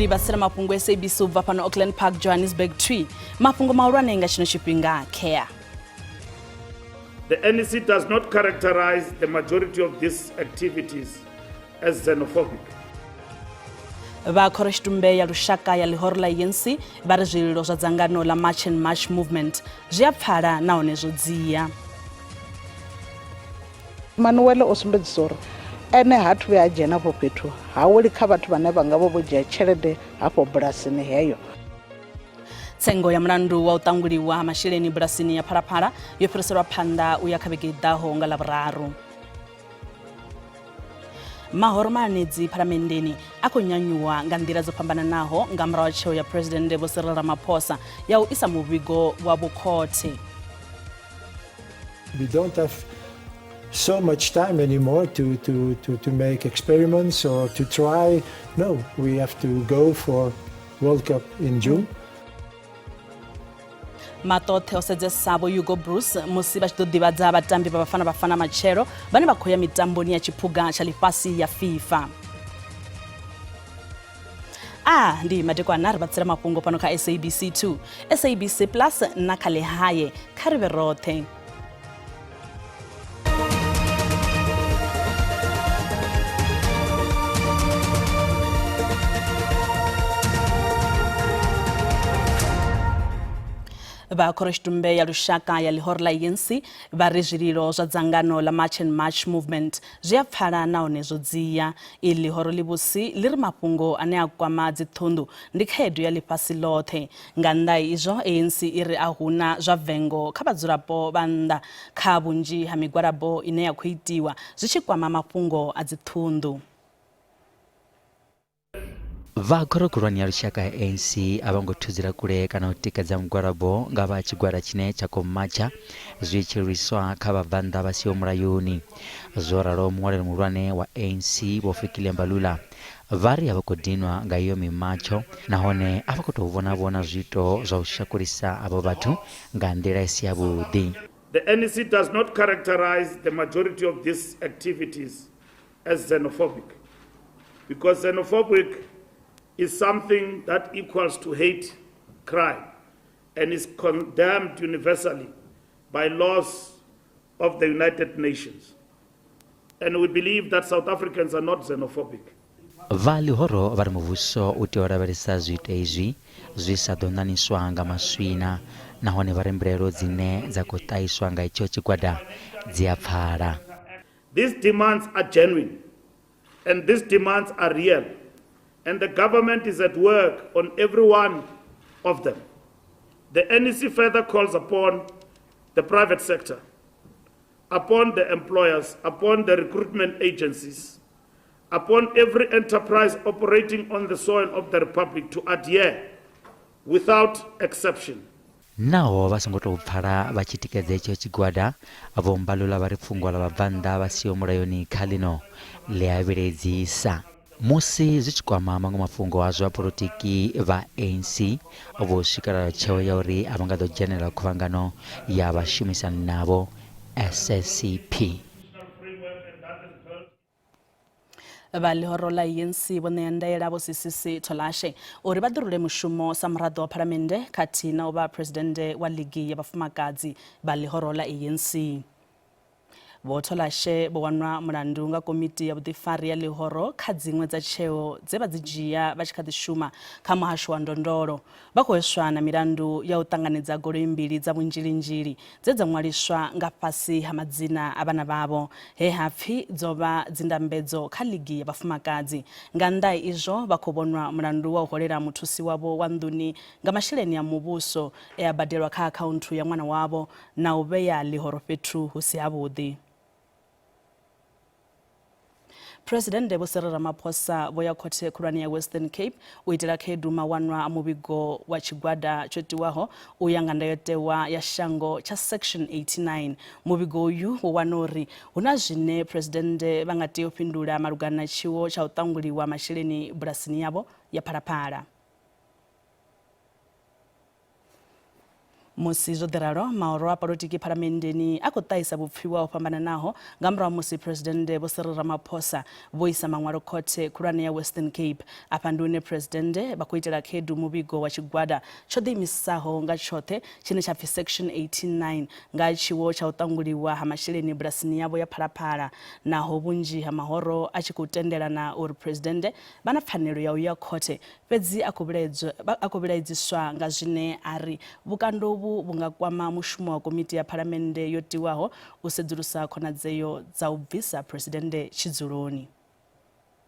Ribasira Mafhungo SABC ubva pano Auckland Park Johannesburg tree Mafhungo maulwane nga chino chipinga care. The NEC does not characterize the majority of these activities as xenophobic. Vakhoreshtumbe ya lushaka ya lihoro la ANC vari zwililo zwa dzangano la March and March movement zwi pfala nahone zwo dzia. Manuel osumbedzisoro ene hathu ya dzhena po fhethu hawoli kha vhathu vhane vha nga vho dzhia tshelede hafho bulasini heyo. Tsengo ya mlandu wa utanguliwa ha masheleni bulasini ya Phalaphala yo fhiriselwa phanḓa uya kha vhege ḓaho nga Ḽavhuraru. Mahoromanedzi phalamendeni akonyanyuwa nga nḓila dzo fhambananaho nga murahu ha tsheo ya President Vho Cyril Ramaphosa ya u isa muvhigo wa vhukhothe. We don't have so much time anymore to make experiments or to try. No, we have to go for World Cup in June. Matothe osedzesa Vho Hugo Bruce musi vha tshi ḓo ḓivhadza vhatambi vha Bafana Matshelo vhane vha khou ya mitamboni ya tshiphuga tsha ḽifhasi ya FIFA. Ndi madekwana ri vhatsira mafhungo pano kha SABC 2, SABC Plus na kha lehaye kha ri vhe roṱhe. Vakhoreshtumbe ya lushaka ya lihoro la ANC vari zwililo zwa dzangano la March and March movement zwi pfala nahone zwo dzia. Lihoro livusi liri mafhungo ane a kwama dzithundu ndi khaedu ya ḽifhasi ḽoṱhe. Nga nnḓa izwo ANC iri ahuna zwa vengo kha vhadzulapo vha nnḓa kha vhunzhi ha migwalabo ine ya khou itiwa zwi tshi kwama mafhungo a dzithundu. Vakhorokholwane ya lushaka ya ANC avhango thudzira kule kana u tikedza mugwalabo nga vha tshigwada tshine tsha khou matsha zwi tshi lwiswa kha vhabvannḓa vha siho mulayoni. Zwo ralo muṅwaleli muhulwane wa ANC Vho Fikile Mbalula vari a vha khou dinwa nga iyo mimatsho nahone a vha khou tou vhona zwiito zwa u shakulisa avho vhathu nga nḓila i si yavhuḓi. The NEC does not characterize the majority of these activities as xenophobic, because xenophobic is something that equals to hate crime and is condemned universally by laws of the United Nations. And we believe that South Africans are not xenophobic. Valihoro vari muvhuso u tea u lavhelesa zwiito izwi zwi sa ḓo ṋaniswa nga maswina nahone vari mbilaelo dzine dza khou ṱahiswa nga itsho tshigwada dzi a pfala. These demands are genuine and these demands are real. And the government is at work on every one of them. The NEC further calls upon the private sector, upon the employers, upon the recruitment agencies, upon every enterprise operating on the soil of the Republic to adhere without exception. Naho vasingo tou pfala vha tshi tikedza itsho tshigwada, Vho Mbalula vari pfungwa ḽa vhabvannḓa vha siho mulayoni kha ḽino ḽi a vhiledzisa. Musi zwi tshi kwama maṅwe mafhungo a zwa polotiki vha ANC vho swikelela tsheo ya uri a vha nga ḓo dzhenela khuvhangano ya vhashumisani navho SACP. Valihoro la ANC vho ṋea ndaela Vho Sisisi Tholashe uri vha ḓirule mushumo sa muraḓo wa phalamennde khathihi na u vha phuresidennde wa Ligi ya Vhafumakadzi vha lihoro la ANC. Vho Tholashe vho wanwa mulandu nga komiti ya vhuḓifari ya lihoro kha dziṅwe dza tsheo dze vha dzi dzhia vha tshi kha ḓi shuma kha muhasho wa ndondolo. Vha khou hweswa na milandu ya u ṱanganedza goloi mbili dza vhunzhilinzhili dze dza ṅwaliswa nga fhasi ha madzina a vhana vhavho he hapfi dzo vha dzindambedzo kha Ligi ya Vhafumakadzi. Nga nnḓa izwo vha khou vhonwa mulandu wa u holela muthusi wavho wa nḓuni nga masheleni ya muvhuso e a badelwa kha akhaunthu ya ṅwana wavho na u vhea lihoro fhethu hu si havhuḓi. President Vho Cyril Ramaphosa vho ya khothe khulwane ya Western Cape u itela khaedu mawanwa a muvhigo wa tshigwada tsho tiwaho u ya nga ndayotewa ya shango tsha section 89. Muvhigo uyu wo wana uri huna zwine president vha nga tea u fhindula malugana na tshiwo tsha u ṱanguliwa masheleni bulasini yavho ya Phalaphala. musi zwo ḓiralo maoro a polotiki phalamennde a khou ṱahisa vhupfiwa ho fhambananaho nga murahu musi presidennde Vho Cyril Ramaphosa vho isa maṅwalo khothe khulwane ya Western Cape. Afha ndi hune presidennde vha khou itela khaedu muvhigo wa tshigwada tsho ḓiimisaho nga tshoṱhe tshine tsha pfi section 89 nga tshiwo tsha u ṱanguliwa ha masheleni bulasini yavho ya Phalaphala, naho vhunzhi ha mahoro a tshi khou tendelana uri presidennde vha na pfanelo ya u ya khothe, fhedzi a khou vhilaedziswa nga zwine a ri vhukando vhu nga kwama mushumo wa komiti ya phalamennde yo tiwaho u sedzulusa khonadzeyo dza u bvisa presidennde tshidzuloni.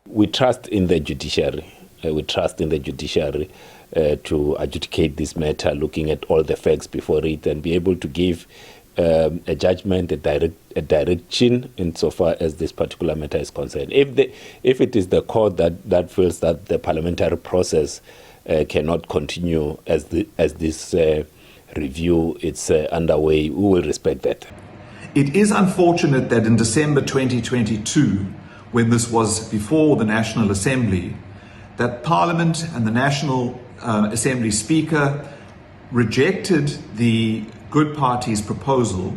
We trust in the judiciary. To adjudicate this matter, looking at all the facts before it, and be able to give a judgment, a direction insofar as this particular matter is concerned. If it is the court that feels that the parliamentary process cannot continue as this review is underway, we will respect that. It is unfortunate that in December 2022, when this was before the National Assembly, that Parliament and the National Assembly Speaker rejected the Good Party's proposal,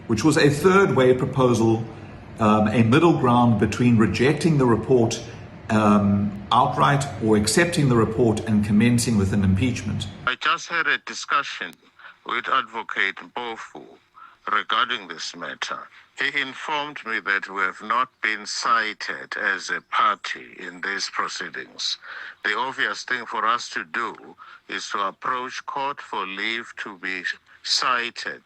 which was a third way proposal, a middle ground between rejecting the report outright or accepting the report and commencing with an impeachment. I just had a discussion with Advocate Mpofu regarding this matter. He informed me that we have not been cited as a party in these proceedings. The obvious thing for us to do is to approach court for leave to be cited.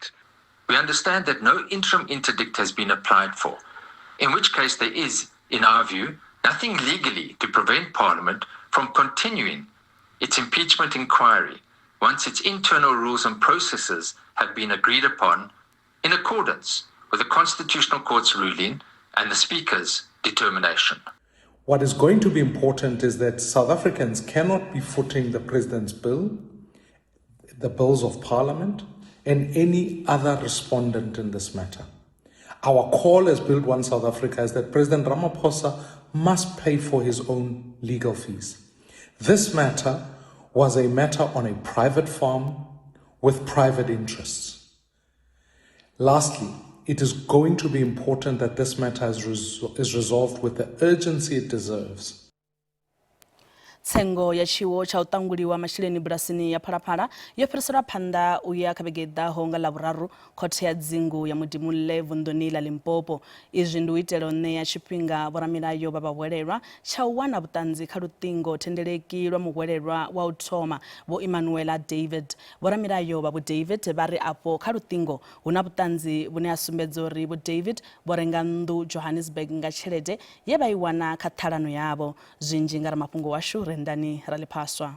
We understand that no interim interdict has been applied for, in which case there is, in our view, nothing legally to prevent Parliament from continuing its impeachment inquiry once its internal rules and processes have been agreed upon in accordance with the Constitutional Court's ruling and the Speaker's determination. What is going to be important is that South Africans cannot be footing the President's bill, the bills of Parliament, and any other respondent in this matter. Our call as Build One South Africa is that President Ramaphosa must pay for his own legal fees. This matter was a matter on a private farm with private interests. Lastly, it is going to be important that this matter is resolved with the urgency it deserves. Tsengo ya tshiwo tsha u ṱanguliwa masheleni bulasini ya Phalaphala yo fhiriselwa phanḓa u ya kha vhege ḓaho nga Ḽavhuraru khothe ya dzingu ya Mudimulle vunḓuni ḽa Limpopo. Izwi ndi u itela u ṋea tshifhinga vhoramilayo vha vhahwelelwa tsha u wana vhuṱanzi kha luṱingo thendeleki lwa muhwelelwa wa u thoma Vho Emmanuela David. Vhoramilayo vha Vho David vha ri afho kha luṱingo hu na vhuṱanzi vhune ha sumbedza uri Vho David vho renga nnḓu Johannesburg nga tshelede ye vha i wana kha ṱhalano yavho. Zwinzhi nga Mafhungo washu ndani ralipaswa.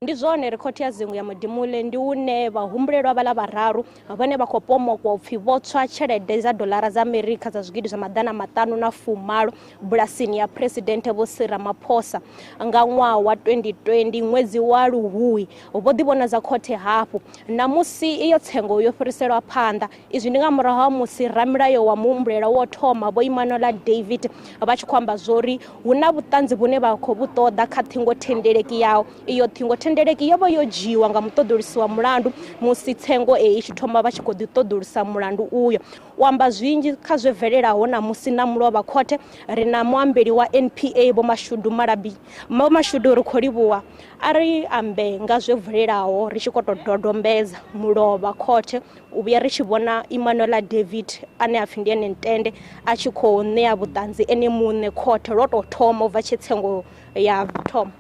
Ndi zwone rekhothi ya dzingu ya Mudimulle ndi une vhahumbulelwa vhala vhararu vhane vha khou pomokwa upfi vho tswa tshelede za dolara za Amerika za zwigidi zwa maḓana maṱanu na fumalo bulasini ya President Vho Cyril Ramaphosa nga ṅwaha wa 2020 ṅwedzi wa Luhuhi. Vho ḓivhona za khothe hafhu na musi iyo tsengo yo fhiriselwa phanḓa. Izwi ndi nga murahu ha musi ramilayo wa muhumbulela wo thoma Vho Emmanuela David vha tshi khou amba zwori hu na vhuṱanzi vhune vha khou vhu ṱoḓa kha ṱhingo thendeleki yawo. Iyo ṱhingo thendeleki yo vha yo dzhiwa nga muṱoḓulisi wa mulandu musi tsengo i tshi thoma vha tshi khou ḓi ṱoḓulisa mulandu uyo. U amba zwinzhi kha zwe bvelelaho na musi na mulovha khothe ri na muambeli wa NPA Vho Mashudu Malabi. Vho Mashudu ri khou livhuwa ari ambe nga zwe bvelelaho ri tshi khou tou dodombedza mulovha khothe u vhuya ri tshi vhona Emmanuela David ane a pfi ndi ene ntende a tshi khou ṋea vhuṱanzi ene muṋe khothe lwo tou thoma u bva tshe tsengo ya thoma.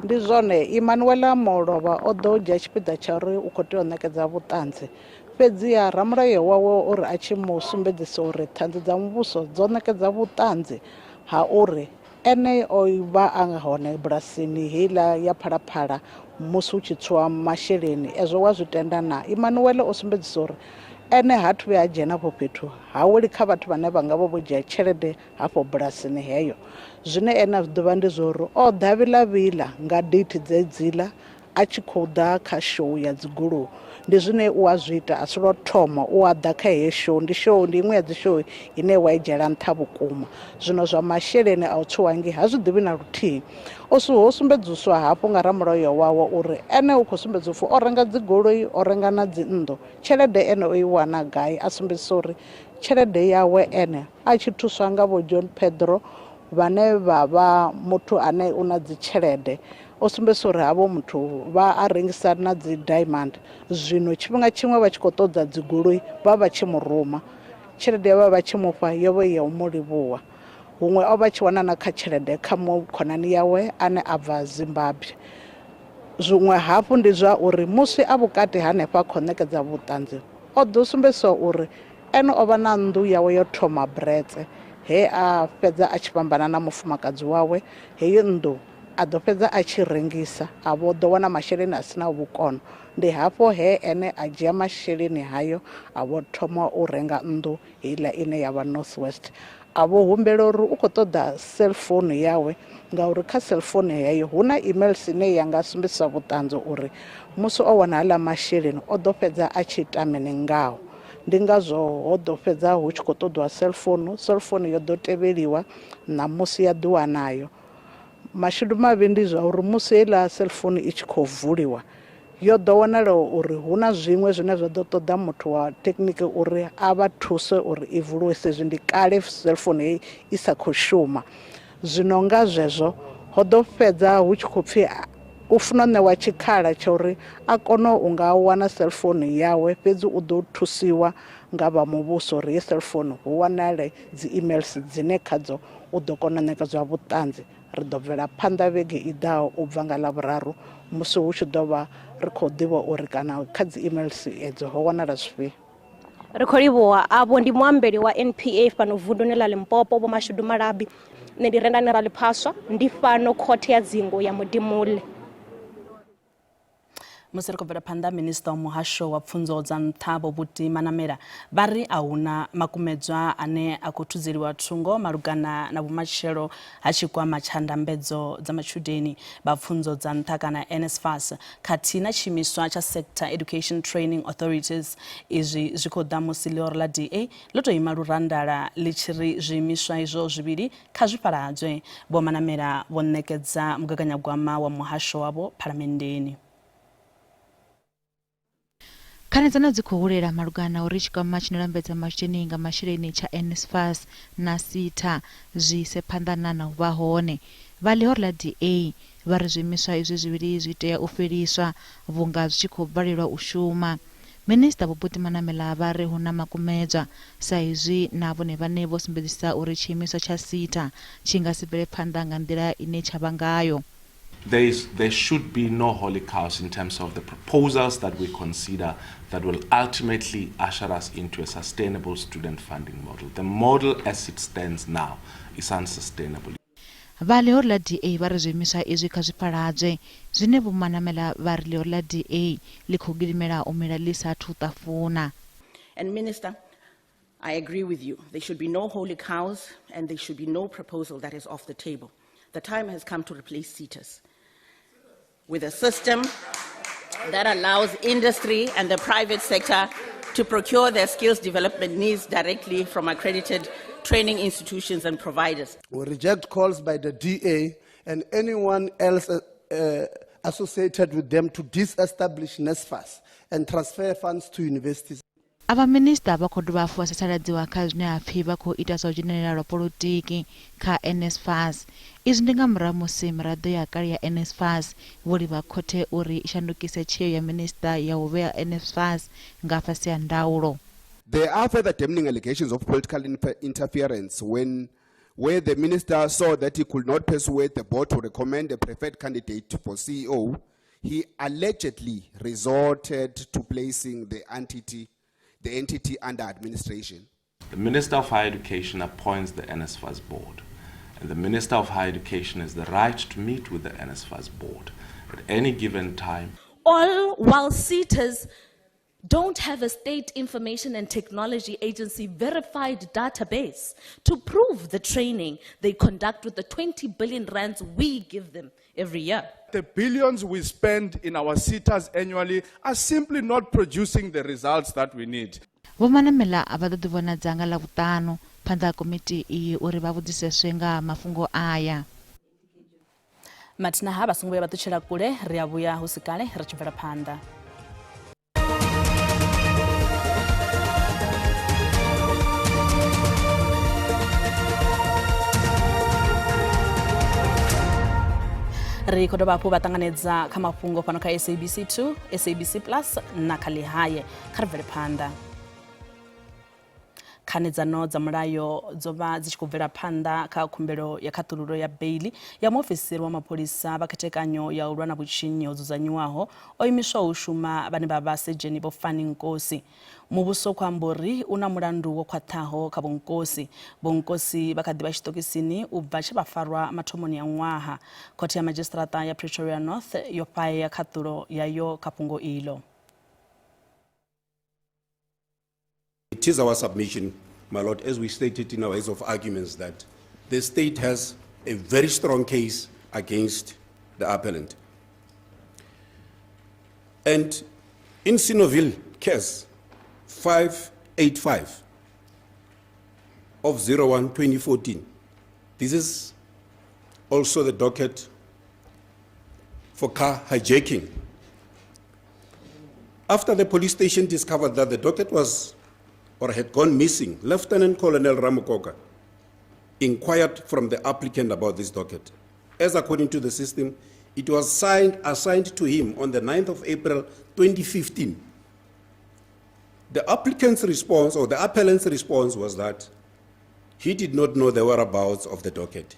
Ndi zwone Emmanuela Molovha o ḓo dzhia tshipiḓa tsha uri u khou tea u ṋekedza vhuṱanzi, fhedziha ramulayo wawe uri a tshi mu sumbedzisa uri ṱhanzi dza muvhuso dzo ṋekedza vhuṱanzi ha uri ene o vha a hone bulasini heiḽa ya Phalaphala musi hu tshi tswiwa masheleni. Ezwo wa zwi tenda na Emmanuel o sumbedzisa uri ene ha thu vhuya a dzhena afho fhethu ha weli kha vhathu vhane vha nga vho dzhia tshelede hafho bulasini heyo. Zwine ene a zwi ḓivha ndi zwo uri o ḓa vhiḽa nga date dzedziḽa a tshi khou ḓa kha show ya dzigoloi ndi zwine u a zwi ita a si lwo thoma u a ḓa kha heyo show ndi iṅwe ya dzi show ine wa i dzhiela nṱha vhukuma zwino zwa masheleni a u tshiwangi ha zwi ḓivhi na luthihi ho sumbedziswa hafhu nga ramulayo wawe uri ene u khou sumbedza upfhi o renga dzigoloi o renga na dzinnḓu tshelede ene o i wana gai a sumbedzisa uri tshelede yawe ene a tshi thuswa nga vho John Pedro vhane vha vha muthu ane u na dzi tshelede o sumbedzisa uri havho muthu vha a rengisa na dzi diamond zwino tshifhinga tshiṅwe vha tshi khou ṱoḓa dzigoloi vha tshi muruma tshelede ya vha tshi mufha yo vha ya u mu livhuwa huṅwe o vha tshi wana na kha tshelede kha khonani yawe ane a bva Zimbabwe zwiṅwe hafhu ndi zwa uri musi a vhukati hanefha khou ṋekedza vhuṱanzi o ḓo sumbedzisa uri ene o vha na nnḓu yawe yo thoma bretse he a fhedza a tshi fhambana na mufumakadzi wawe heyo nnḓu a ḓo fhedza a tshi rengisa a vho ḓo wana masheleni a sina vhukono ndi hafho he ene a dzhia masheleni hayo a vho thoma u renga nnḓu heiḽa ine ya vha North West a vho humbela uri u khou ṱoḓa cellphone yawe ngauri kha cellphone heyo hu na emails ine ya nga sumbedzisa vhuṱanzi uri musi o wana haḽa masheleni o ḓo fhedza a tshi ita mini ngaho ndi ngazwo ho ḓo fhedza hu tshi khou ṱoḓiwa cellphone yo ḓo tevheliwa na musi ya ḓiwa nayo mashudu mavhi ndi zwa uri musi heiḽa cellphone i tshi khou vuliwa yo ḓo wanala uri hu na zwiṅwe zwine zwa ḓo ṱoḓa muthu wa thekhiniki uri a vha thuse uri i vuliwe sezwi ndi kale cellphone heyi i sa khou shuma zwino nga zwezwo ho ḓo fhedza hu tshi khou pfhi u funa ṋewa tshikhala tsha uri a kone u nga wana cellphone yawe fhedzi u ḓo thusiwa nga vha muvhuso uri ye cellphone hu wanale dzi emails dzine khadzo u ḓo kona u ṋekedzwa vhuṱanzi ri ḓo bvela phanḓa vhege i ḓaho u bva nga Ḽavhuraru musi hu tshi ḓo vha ri khou ḓivha uri kana kha dzi emails edzo ho wanala zwifhio ri khou livhuwa avho ndi muambeli wa NPA fhano vunduni ḽa Limpopo vho Mashudu Malabi nṋe ndi Rendani Raliphaswa ndi fhano khothe ya dzingu ya Mudimule musi ri khou bvela phanḓa minista wa muhasho wa pfunzo dza nṱha Vho Buti Manamela vha ri a huna makumedzwa ane a khou thudzeliwa thungo malugana na vhumatshelo ha tshikwama tsha ndambedzo dza matshudeni vha pfunzo dza nṱha kana NSFAS khathihi na tshiimiswa tsha Sector Education Training Authorities izwi zwi khou ḓa musi ḽihoro ḽa DA ḽo tou ima lurandala ḽi tshi ri zwiimiswa izwo zwivhili kha zwi fhaladzwe Vho Manamela vho ṋekedza mugaganyagwama wa muhasho wavho phalamennde khanedzano dzi khou hulela malugana uri tshikwama tshi no lambedza masheleni nga masheleni tsha NSFAS na SITA zwi ise phanḓa na u vha hone vha ḽihoro ḽa DA vha ri zwiimiswa izwi zwivhili zwi tea u fheliswa vhunga zwi tshi khou balelwa u shuma minista Vho Buti Manamela vha ri hu na makumedzwa sa izwi na vhone vhane vho sumbedzisa uri tshiimiswa tsha SITA tshi nga si bvele phanḓa nga nḓila ine tsha vha ngayo There should be no holy cows in terms of the proposals that we consider that will ultimately usher us into a sustainable student funding model. The model as it stands now is unsustainable. Vha ḽihoro ḽa DA vha ri zwiimiswa izwi kha zwi fhaladzwe zwine Vho Manamela vha ri ḽihoro ḽa DA ḽi khou gidimela u mela ḽi sathu ṱafuna. And Minister, I agree with you. There should be no holy cows and there should be no proposal that is off the table. The time has come to replace SITAs with a system that allows industry and the private sector to procure their skills development needs directly from accredited training institutions and providers. We reject calls by the DA and anyone else associated with them to disestablish NSFAS and transfer funds to universities. Ava minista vha khou dovha hafhu vha sasaladziwa kha zwine ha pfi vha khou ita zwa u dzhenelela lwa polotiki kha NSFAS izwi ndi nga murahu musi miraḓo ya kale ya NSFAS vho livha khothe uri i shandukise tsheo ya minista ya u vhea NSFAS nga fhasi ha ndaulo. There are further damning allegations of political interference where the minister saw that he could not persuade the board to recommend a preferred candidate for CEO. He allegedly resorted to placing the entity under administration. The Minister of Higher Education appoints the NSFAS board, and the Minister of Higher Education has the right to meet with the NSFAS board at any given time. All while SITAs don't have a State Information and Technology Agency verified database to prove the training they conduct with the 20 billion rands we give them every year. The billions we spend in our SETAs annually are simply not producing the results that we need. Vho Manamela a vha ḓo ḓivhona dzanga ḽa vhuṱanu phanḓa ha komiti iyi uri vha vhudziseswe nga mafhungo aya. Mathina ha vha songo vhuya vha ṱutshela kule, ri a vhuya hu si kale ri tshi bvela phanḓa. Ri khou dovha hafhu vha ṱanganedza kha mafhungo fhano kha SABC 2, SABC Plus na kha Lihaye. Kha ri bvele phanḓa. Khanedzano dza mulayo dzo vha dzi tshi khou bvela phanḓa kha khumbelo ya khaṱululo ya beili ya muofisiri wa mapholisa vha khethekanyo ya u lwa na vhutshinyi ho dzudzanywaho o imiswaho u shuma vhane vha vha sedzheni vho Fani Nkosi. Muvhuso khou amba uri u na mulandu wo khwaṱhaho kha Vho Nkosi vha kha ḓi vha tshiṱokisini u bva tshe vha farwa mathomoni a ṅwaha. Khothe ya Madzhisiṱiraṱa ya Pretoria North yo fhaya khaṱulo yayo kha fhungo iḽo. It is our submission, my Lord, as we stated in our aids of arguments, that the state has a very strong case against the appellant. And in Sinoville case 585 of 01/2014, this is also the docket for car hijacking. After the police station discovered that the docket was or had gone missing, Lieutenant Colonel Ramukoka inquired from the applicant about this docket. As according to the system, it was assigned to him on the 9th of April 2015. The applicant's response, or the appellant's response, was that he did not know the whereabouts of the docket.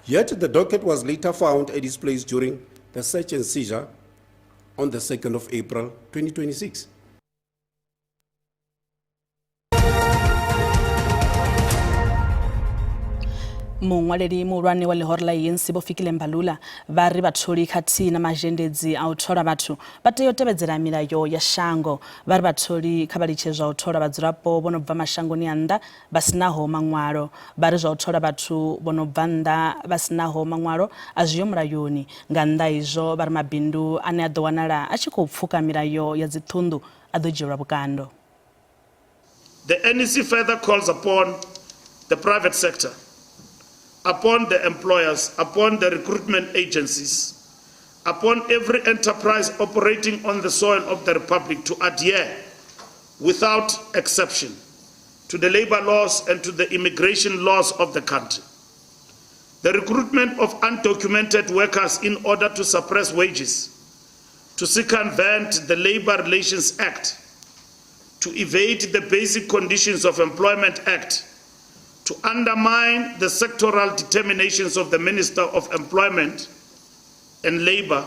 Yet the docket was later found at his place during the search and seizure on the 2nd of April 2026. Muṅwaleli muhulwane wa ḽihoro ḽa ANC Vho Fikile Mbalula vha ri vhatholi khathihi na mazhendedzi a u thola vhathu vha tea u tevhedzela milayo ya shango. Vha ri vhatholi kha vha litshe zwa u thola vhadzulapo vho no bva mashangoni a nnḓa vha sinaho maṅwalo. Vha ri zwa u thola vhathu vho no bva nnḓa vha sinaho maṅwalo a zwiho mulayoni. Nga nnḓa izwo vha ri mabindu ane a ḓo wanala a tshi khou pfuka milayo ya dziṱhunḓu a ḓo dzhielwa vhukando. The NEC further calls upon the private sector, upon the employers, upon the recruitment agencies, upon every enterprise operating on the soil of the Republic to adhere without exception to the labor laws and to the immigration laws of the country. The recruitment of undocumented workers in order to suppress wages, to circumvent the Labor Relations Act, to evade the Basic Conditions of Employment Act, to undermine the sectoral determinations of the Minister of Employment and Labour,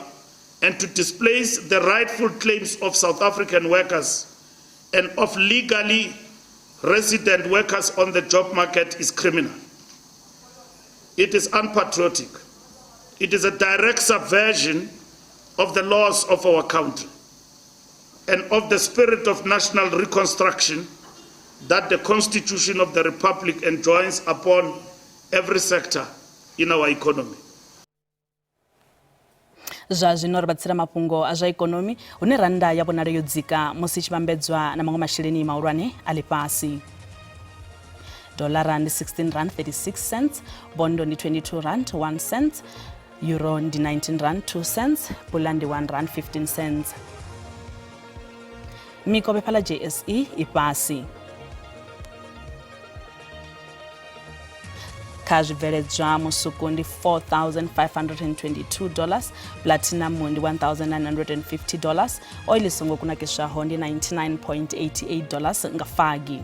and to displace the rightful claims of South African workers and of legally resident workers on the job market is criminal. It is unpatriotic. It is a direct subversion of the laws of our country and of the spirit of national reconstruction that the Constitution of the Republic enjoins upon every sector in our economy. Zwa zwino ri batsira mafhungo a zwa ikonomi hune randa ya vhonala yo dzika musi tshi vhambedzwa na maṅwe masheleni mahulwane a ḽifhasi. Dollar ndi 16 rand 36 cents, bondo ndi 22 rand 1 cent, euro ndi 19 rand 2 cents, pula ndi 1 rand 15 cents. Mikovhe phala JSE ifhasi. Kha zwibveledzwa musuku ndi $4,522, platinum ndi $1,950, oil songo kunakiswaho ndi $99.88 nga fagi.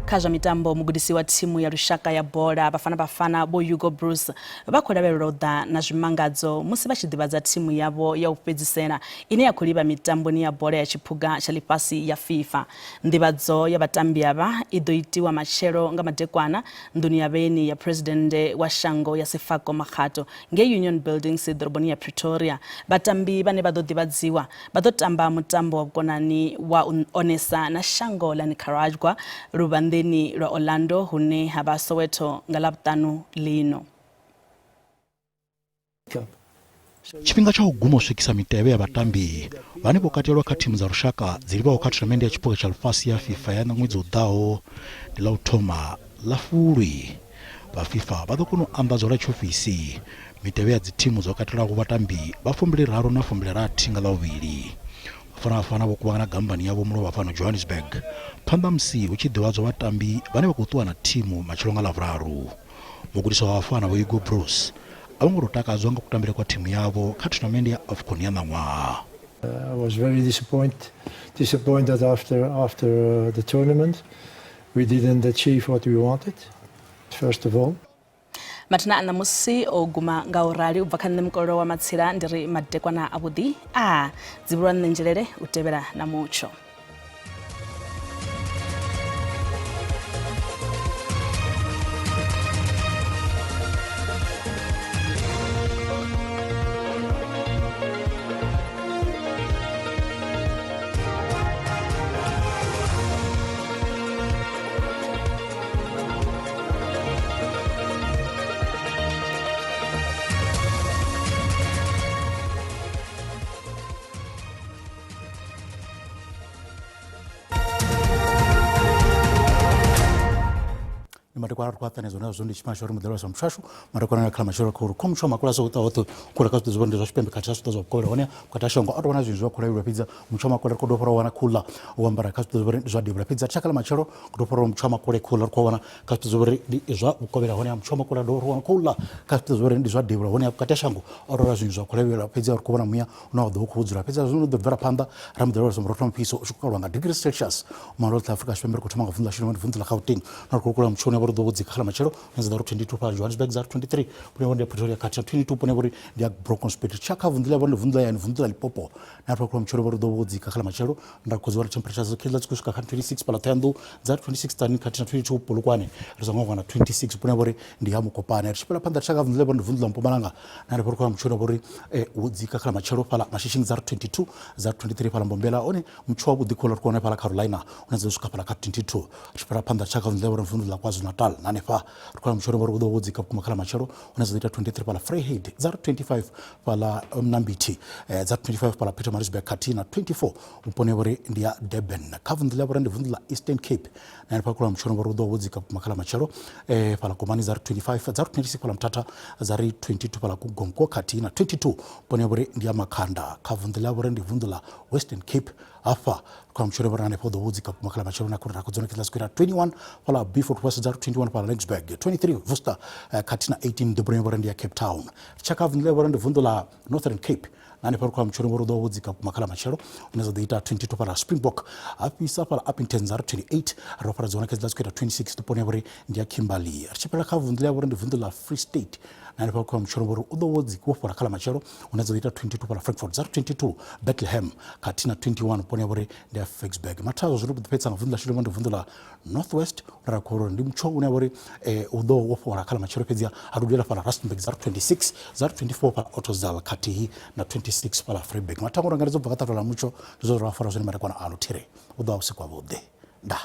Kha kha mitambo mugudisi wa timu ya lushaka ya bola bafana bo Hugo Bruce bakhola beroda na zvimangadzo musi vachidivadza timu yavo ya upedzisena ine yakuliva mitambo ni ya bola ya chiphuga cha lifasi ya FIFA. Ndivadzo ya batambi ava idoitiwa machero nga madekwana nduni ya beni ya president wa shango ya Sefako Makhato nge Union Buildings doroboni ya Pretoria. Batambi bane badodivadziwa badotamba mutambo wa konani wa onesa na shango la Nicaragua rubandeni lwa Orlando hune haba Soweto ngalabutanu lino. Chipinga cha ugumo swikisa mitebe ya batambi vane pokatelwa ka timu za rushaka ziliva wakati tournament ya chiphuga cha lifasi ya FIFA ya mwezi udao ndila uthoma lafulwi ba FIFA badokuno ambazo la chofisi mitebe ya timu zokatelwa ku batambi bafumbile raro na fumbile rati ngala uvili fana bokubana gambani yabo mulo bafano Johannesburg pamba msi uchidiwazo batambi bane bakutuwa na timu machilonga lavraru mugudisa wafana wa Hugo Bruce abangorotaka zonga kutambira kwa timu yabo ka tournament ya AFCON ya namwa. I was very disappointed after the tournament. We didn't achieve what we wanted, first of all. Matana anamusi oguma ngaurali ubakane mkoro wa matsira ndiri madekwana abudi zibura njenjere utebera na mucho. Matakwa kwatane zona zondi chimashoro mudelo sa mshashu matakwa na kala mashoro ko komsho makula so utawoto kula kastu zibonde zo shipembe kati sasu zo kole wana kwatashongo auto wana zinzo kula yura pizza mchoma kula ko doporo wana kula wambara kastu zibonde zo dibra pizza chakala mashoro doporo mchoma kula kula ko wana kastu zibonde zo ukobera wana mchoma kula doporo wana kula kastu zibonde zo dibra wana kwatashongo auto wana zinzo kula yura pizza ko wana muya una do ko zura pizza zo do vera panda ram delo so mrotom piso shukala nga degrees Celsius maro ta Africa shipembe ko tuma ngafunda shino mfunda Gauteng na ko kula mchona baro do zikhala machero nza 22 pa Johannesburg 23 pune wonde Pretoria kati 22 pune bori dia broken spirit chaka vundila bonde vundila yani vundila lipopo na program mchero boro do zikhala machero ndakuzwa temperatures zikila zikusuka 26 pala tendo za 26 tani kati 22 polukwane rizongo na 26 pune bori ndia mukopana chipela panda chaka vundila bonde vundila mpomalanga na program mchero bori zikhala machero pala mashishin za 22 za 23 pala mbombela one mchwa budikola kuona pala Carolina unazo suka pala 22 chipela panda chaka vundila bonde vundila KwaZulu Natal nanefa kwa mchoro boro do wozika kumakala machero unazo 23 pala Freehead za 25 pala Mnambiti za 25 pala Peter Marisburg kati na 24 upone bore ndia Durban kavundila bora ndivundila Eastern Cape na kwa mchoro boro do wozika kumakala machero pala Komani za 25 za 26 pala Mtata za 22 pala Kugonko kati na 22 upone bore ndia Makanda kavundila bora ndivundila Western Cape afa kwa mchoro bora ne podo wozika kumakala machero na kuna kuzona kila siku 21 pala Beaufort West za 21 pala Lensburg 23 Worcester katina 18 Durban bora ndia Cape Town chaka vundila bora ndivundila Northern Cape nani kwa mchoro bora do wozika kumakala machero unaweza data 22 pala Springbok apisa pala Upington za 28 ropara zona kila siku 26 tupone bora ndia Kimberley archipela kavundila bora ndivundila Free State nani kwa mchoro bora do wozika kwa kala machero unaweza data 22 pala Frankfurt za 22 Bethlehem katina 21 pone bora ndia Fixburg matazo zuru petsa ngavundila shilo ndivundila Northwest rakoro ndi mcho unabori udo wopo kala machero pezia arudela pala Rustenburg za 26 za 24 pala Ottosdal kati na 26 pala Freiburg matango ngarizo pakata la mucho zo rafara zoni marekwana alutire udo usiku wa bode da